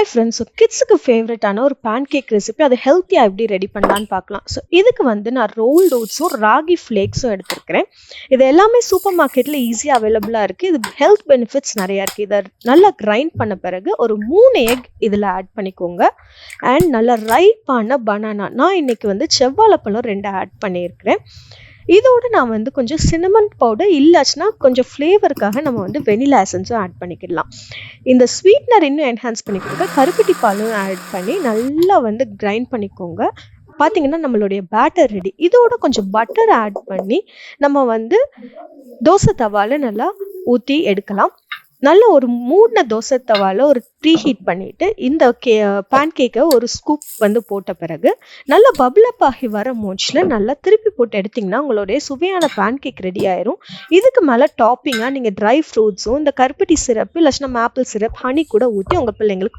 Hi friends. So கிட்ஸுக்கு ஃபேவரட்டான ஒரு பேன் கேக் ரெசிபி, அதை ஹெல்த்தியாக எப்படி ரெடி பண்ணலான்னு பார்க்கலாம். ஸோ இதுக்கு வந்து நான் ரோல்ட் ஓட்ஸும் ராகி ஃப்ளேக்ஸும் எடுத்துருக்கிறேன். இது எல்லாமே சூப்பர் மார்க்கெட்டில் ஈஸியாக அவைலபிளாக இருக்குது. இது ஹெல்த் பெனிஃபிட்ஸ் நிறையா இருக்குது. இதை நல்லா கிரைண்ட் பண்ண பிறகு ஒரு 3 எக் இதில் ஆட் பண்ணிக்கோங்க. அண்ட் நல்லா ரைப்பான பனானா, நான் இன்றைக்கி வந்து செவ்வாழைப்பழம் 2 ஆட் பண்ணியிருக்கிறேன். இதோடு நான் வந்து கொஞ்சம் சின்னமன் பவுடர் இல்லாச்சுன்னா கொஞ்சம் ஃப்ளேவருக்காக நம்ம வந்து வெனிலா எசன்ஸும் ஆட் பண்ணிக்கிடலாம். இந்த ஸ்வீட்னர் இன்னும் என்ஹான்ஸ் பண்ணி கொடுக்க கருப்பட்டி பாலும் ஆட் பண்ணி நல்லா வந்து கிரைண்ட் பண்ணிக்கோங்க. பார்த்தீங்கன்னா நம்மளுடைய பேட்டர் ரெடி. இதோட கொஞ்சம் பட்டர் ஆட் பண்ணி நம்ம வந்து தோசை தவாவில் நல்லா ஊற்றி எடுக்கலாம். நல்ல ஒரு மூடின தோசை தவாவில் ஒரு ப்ரீ ஹீட் பண்ணிவிட்டு இந்த பேன் கேக்கை ஒரு ஸ்கூப் வந்து போட்ட பிறகு நல்லா பபிளப் ஆகி வர மோச்சில் நல்லா திருப்பி போட்டு எடுத்திங்கன்னா உங்களுடைய சுவையான பேன் கேக் ரெடி ஆயிரும். இதுக்கு மேலே டாப்பிங்காக நீங்கள் ட்ரை ஃப்ரூட்ஸும் இந்த கருப்பட்டி சிரப்பு இல்லைன்னா ஆப்பிள் சிரப், ஹனி கூட ஊற்றி உங்கள் பிள்ளைங்களுக்கு கொடுக்கலாம்.